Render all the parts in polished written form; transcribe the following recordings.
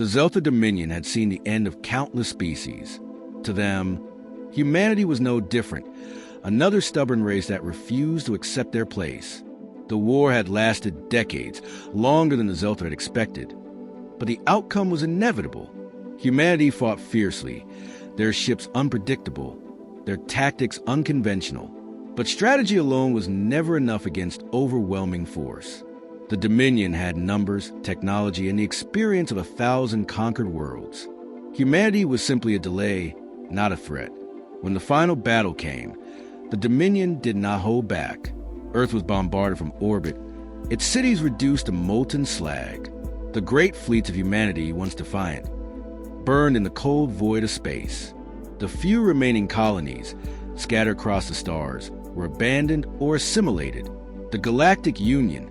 The Zeltha Dominion had seen the end of countless species. To them, humanity was no different, another stubborn race that refused to accept their place. The war had lasted decades, longer than the Zeltha had expected. But the outcome was inevitable. Humanity fought fiercely, their ships unpredictable, their tactics unconventional. But strategy alone was never enough against overwhelming force. The Dominion had numbers, technology, and the experience of 1,000 conquered worlds. Humanity was simply a delay, not a threat. When the final battle came, the Dominion did not hold back. Earth was bombarded from orbit, its cities reduced to molten slag. The great fleets of humanity, once defiant, burned in the cold void of space. The few remaining colonies, scattered across the stars, were abandoned or assimilated. The Galactic Union,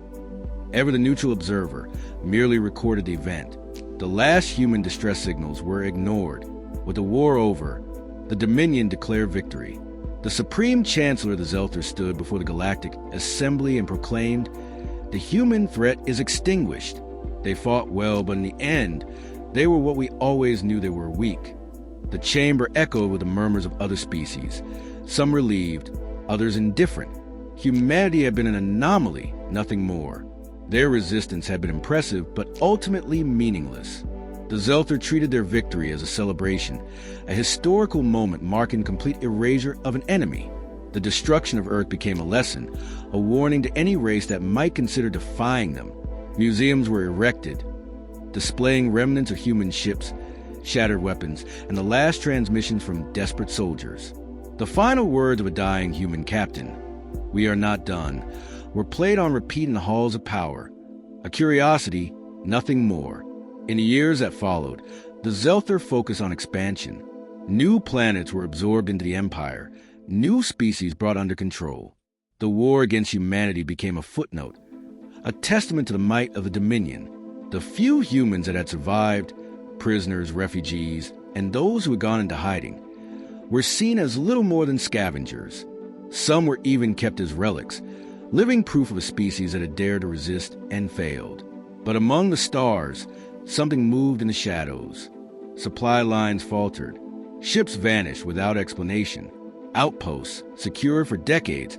ever the neutral observer, merely recorded the event. The last human distress signals were ignored. With the war over, the Dominion declared victory. The Supreme Chancellor of the Zeltha stood before the Galactic Assembly and proclaimed, "The human threat is extinguished." They fought well, but in the end, they were what we always knew they were: weak. The chamber echoed with the murmurs of other species, some relieved, others indifferent. Humanity had been an anomaly, nothing more. Their resistance had been impressive, but ultimately meaningless. The Zeltha treated their victory as a celebration, a historical moment marking complete erasure of an enemy. The destruction of Earth became a lesson, a warning to any race that might consider defying them. Museums were erected, displaying remnants of human ships, shattered weapons, and the last transmissions from desperate soldiers. The final words of a dying human captain, "We are not done," were played on repeat in the halls of power. A curiosity, nothing more. In the years that followed, the Zeltha focused on expansion. New planets were absorbed into the Empire, new species brought under control. The war against humanity became a footnote, a testament to the might of the Dominion. The few humans that had survived, prisoners, refugees, and those who had gone into hiding, were seen as little more than scavengers. Some were even kept as relics, living proof of a species that had dared to resist and failed. But among the stars, something moved in the shadows. Supply lines faltered. Ships vanished without explanation. Outposts, secured for decades,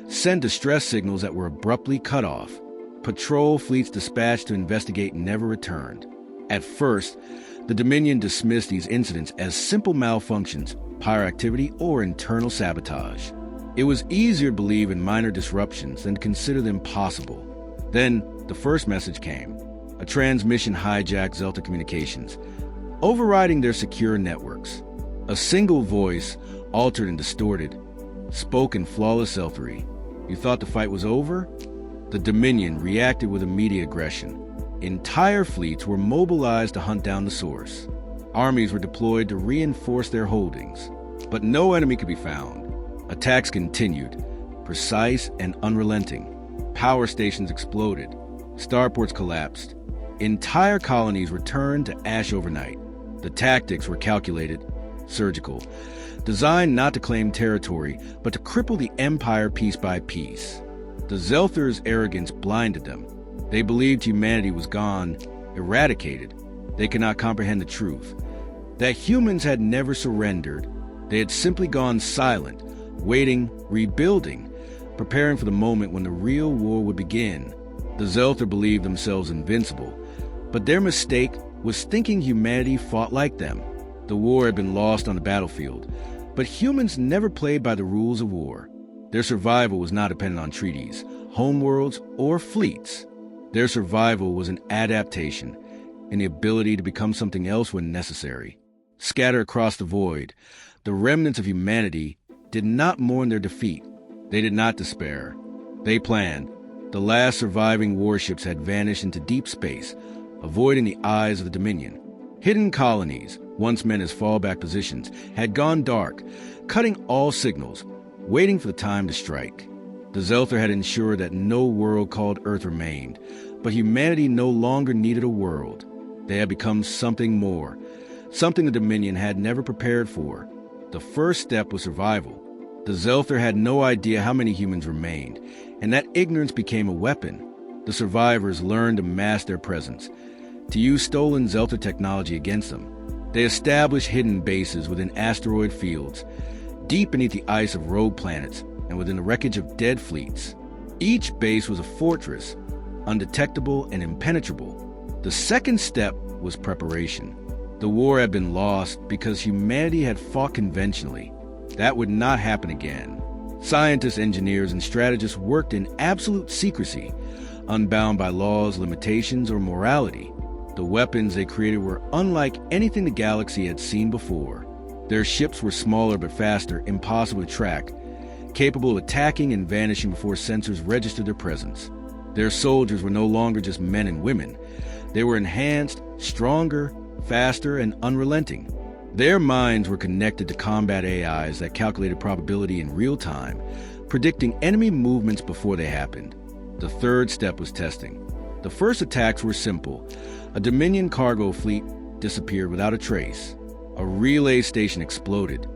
sent distress signals that were abruptly cut off. Patrol fleets dispatched to investigate never returned. At first, the Dominion dismissed these incidents as simple malfunctions, pyroactivity, or internal sabotage. It was easier to believe in minor disruptions than to consider them possible. Then, the first message came. A transmission hijacked Zeltha communications, overriding their secure networks. A single voice, altered and distorted, spoke in flawless Zeltha. "You thought the fight was over?" The Dominion reacted with immediate aggression. Entire fleets were mobilized to hunt down the source. Armies were deployed to reinforce their holdings. But no enemy could be found. Attacks continued, precise and unrelenting. Power stations exploded. Starports collapsed. Entire colonies returned to ash overnight. The tactics were calculated, surgical, designed not to claim territory, but to cripple the Empire piece by piece. The Zeltha's arrogance blinded them. They believed humanity was gone, eradicated. They could not comprehend the truth, that humans had never surrendered. They had simply gone silent, waiting, rebuilding, preparing for the moment when the real war would begin. The Zeltha believed themselves invincible, but their mistake was thinking humanity fought like them. The war had been lost on the battlefield, but humans never played by the rules of war. Their survival was not dependent on treaties, homeworlds, or fleets. Their survival was an adaptation, and the ability to become something else when necessary. Scattered across the void, the remnants of humanity did not mourn their defeat. They did not despair. They planned. The last surviving warships had vanished into deep space, avoiding the eyes of the Dominion. Hidden colonies, once meant as fallback positions, had gone dark, cutting all signals, waiting for the time to strike. The Zeltha had ensured that no world called Earth remained, but humanity no longer needed a world. They had become something more, something the Dominion had never prepared for. The first step was survival. The Zeltha had no idea how many humans remained, and that ignorance became a weapon. The survivors learned to mask their presence, to use stolen Zelta technology against them. They established hidden bases within asteroid fields, deep beneath the ice of rogue planets, and within the wreckage of dead fleets. Each base was a fortress, undetectable and impenetrable. The second step was preparation. The war had been lost because humanity had fought conventionally. That would not happen again. Scientists, engineers, and strategists worked in absolute secrecy, unbound by laws, limitations, or morality. The weapons they created were unlike anything the galaxy had seen before. Their ships were smaller but faster, impossible to track, capable of attacking and vanishing before sensors registered their presence. Their soldiers were no longer just men and women. They were enhanced, stronger, faster, and unrelenting. Their minds were connected to combat AIs that calculated probability in real time, predicting enemy movements before they happened. The third step was testing. The first attacks were simple. A Dominion cargo fleet disappeared without a trace. A relay station exploded,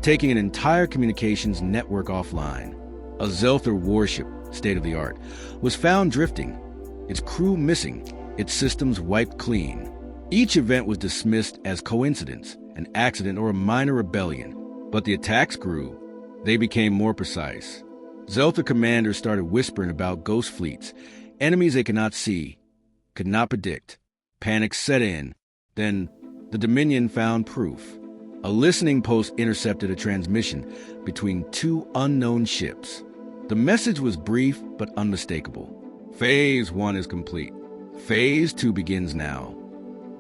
taking an entire communications network offline. A Zelther warship, state-of-the-art, was found drifting, its crew missing, its systems wiped clean. Each event was dismissed as coincidence, an accident, or a minor rebellion. But the attacks grew. They became more precise. Zelther commanders started whispering about ghost fleets, enemies they could not see, could not predict. Panic set in. Then the Dominion found proof. A listening post intercepted a transmission between two unknown ships. The message was brief but unmistakable. Phase 1 is complete. Phase 2 begins now.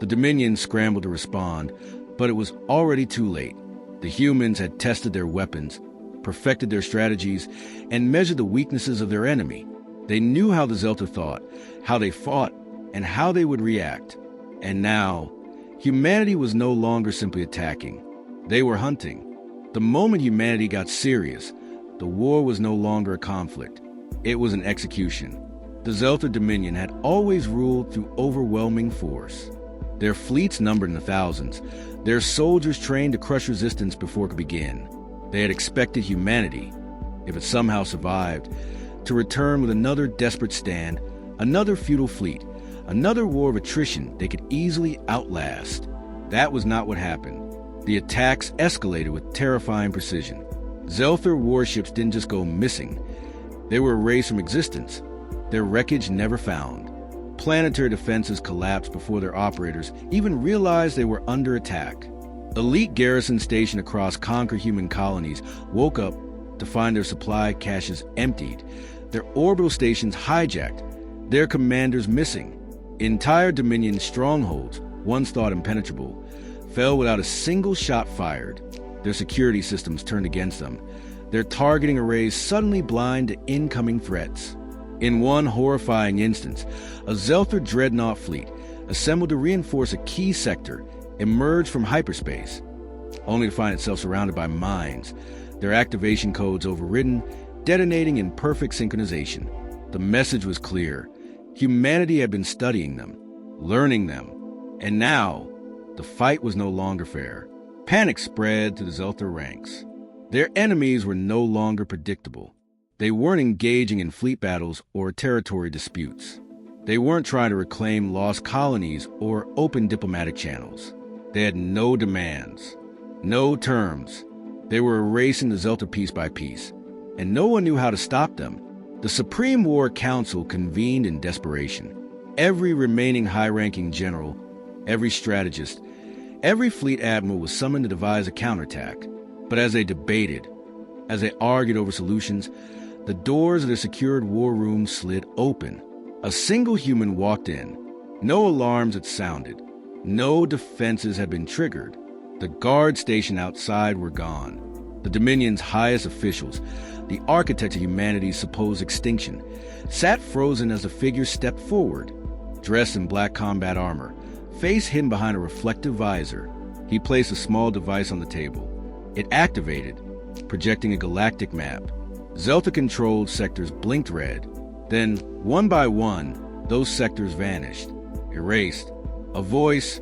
The Dominion scrambled to respond, but it was already too late. The humans had tested their weapons, perfected their strategies, and measured the weaknesses of their enemy. They knew how the Zelther thought, how they fought, and how they would react. And now, humanity was no longer simply attacking. They were hunting. The moment humanity got serious, the war was no longer a conflict. It was an execution. The Zelther Dominion had always ruled through overwhelming force. Their fleets numbered in the thousands, their soldiers trained to crush resistance before it could begin. They had expected humanity, if it somehow survived, to return with another desperate stand, another futile fleet, another war of attrition they could easily outlast. That was not what happened. The attacks escalated with terrifying precision. Zelther warships didn't just go missing. They were erased from existence, their wreckage never found. Planetary defenses collapsed before their operators even realized they were under attack. Elite garrisons stationed across conquered human colonies woke up to find their supply caches emptied, their orbital stations hijacked, their commanders missing. Entire Dominion strongholds, once thought impenetrable, fell without a single shot fired. Their security systems turned against them, their targeting arrays suddenly blind to incoming threats. In one horrifying instance, a Zelther dreadnought fleet, assembled to reinforce a key sector, emerged from hyperspace, only to find itself surrounded by mines, their activation codes overridden, detonating in perfect synchronization. The message was clear. Humanity had been studying them, learning them, and now the fight was no longer fair. Panic spread to the Zelther ranks. Their enemies were no longer predictable. They weren't engaging in fleet battles or territory disputes. They weren't trying to reclaim lost colonies or open diplomatic channels. They had no demands, no terms. They were erasing the Zelther piece by piece, and no one knew how to stop them. The Supreme War Council convened in desperation. Every remaining high-ranking general, every strategist, every fleet admiral was summoned to devise a counterattack. But as they debated, as they argued over solutions, the doors of their secured war rooms slid open. A single human walked in. No alarms had sounded. No defenses had been triggered. The guard station outside were gone. The Dominion's highest officials, the architects of humanity's supposed extinction, sat frozen as the figure stepped forward. Dressed in black combat armor, face hidden behind a reflective visor, he placed a small device on the table. It activated, projecting a galactic map. Zelther-controlled sectors blinked red. Then, one by one, those sectors vanished, erased. A voice,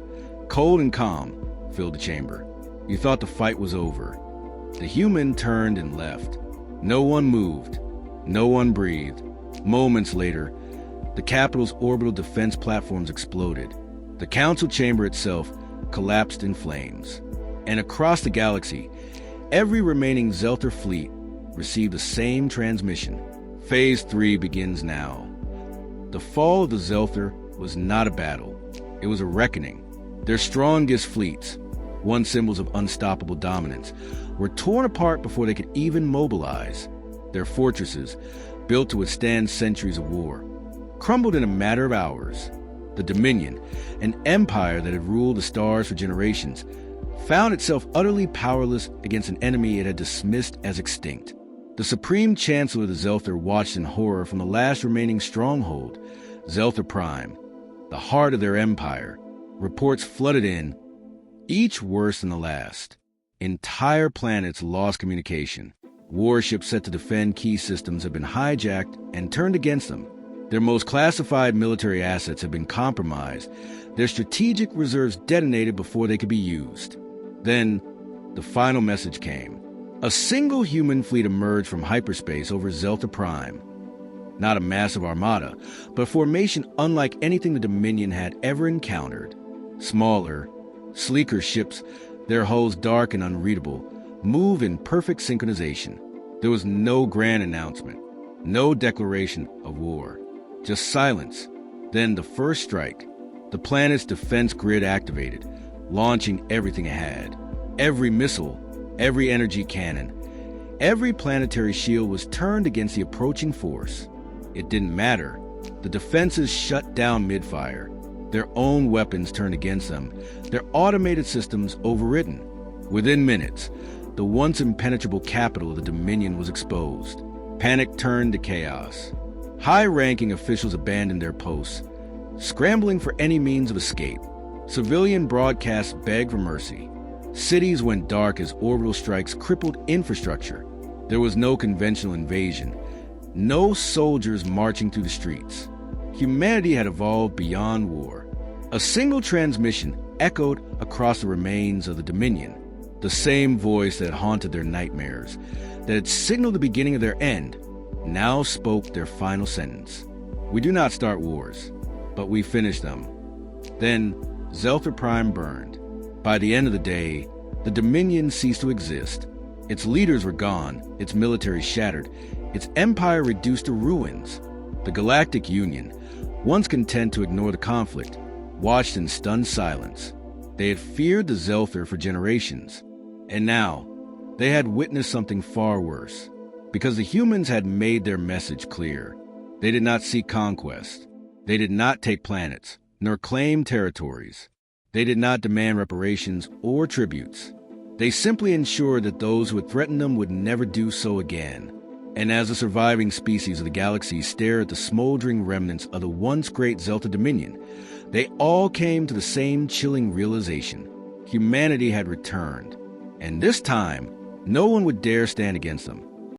cold and calm, filled the chamber. You thought the fight was over. The human turned and left. No one moved. No one breathed. Moments later, the capital's orbital defense platforms exploded. The council chamber itself collapsed in flames, and across the galaxy, every remaining Zelter fleet received the same transmission. Phase 3 begins now. The fall of the Zelter was not a battle. It was a reckoning. Their strongest fleets, once symbols of unstoppable dominance, were torn apart before they could even mobilize. Their fortresses, built to withstand centuries of war, crumbled in a matter of hours. The Dominion, an empire that had ruled the stars for generations, found itself utterly powerless against an enemy it had dismissed as extinct. The Supreme Chancellor of the Zelter watched in horror from the last remaining stronghold, Zelter Prime, the heart of their empire. Reports flooded in, each worse than the last. Entire planets lost communication. Warships set to defend key systems have been hijacked and turned against them. Their most classified military assets have been compromised, their strategic reserves detonated before they could be used. Then, the final message came. A single human fleet emerged from hyperspace over Zelter Prime. Not a massive armada, but a formation unlike anything the Dominion had ever encountered. Smaller, sleeker ships, their hulls dark and unreadable, move in perfect synchronization. There was no grand announcement, no declaration of war, just silence. Then the first strike, the planet's defense grid activated, launching everything it had. Every missile, every energy cannon, every planetary shield was turned against the approaching force. It didn't matter. The defenses shut down mid-fire. Their own weapons turned against them, their automated systems overridden. Within minutes, the once impenetrable capital of the Dominion was exposed. Panic turned to chaos. High-ranking officials abandoned their posts, scrambling for any means of escape. Civilian broadcasts begged for mercy. Cities went dark as orbital strikes crippled infrastructure. There was no conventional invasion, no soldiers marching through the streets. Humanity had evolved beyond war. A single transmission echoed across the remains of the Dominion, the same voice that haunted their nightmares, that had signaled the beginning of their end, now spoke their final sentence. We do not start wars, but we finish them. Then, Zelter Prime burned. By the end of the day, the Dominion ceased to exist. Its leaders were gone, its military shattered, its empire reduced to ruins. The Galactic Union, once content to ignore the conflict, watched in stunned silence. They had feared the Zelter for generations, and now they had witnessed something far worse. Because the humans had made their message clear. They did not seek conquest. They did not take planets, nor claim territories. They did not demand reparations or tributes. They simply ensured that those who had threatened them would never do so again. And as the surviving species of the galaxy stared at the smoldering remnants of the once great Zelter Dominion, they all came to the same chilling realization. Humanity had returned, and this time, no one would dare stand against them.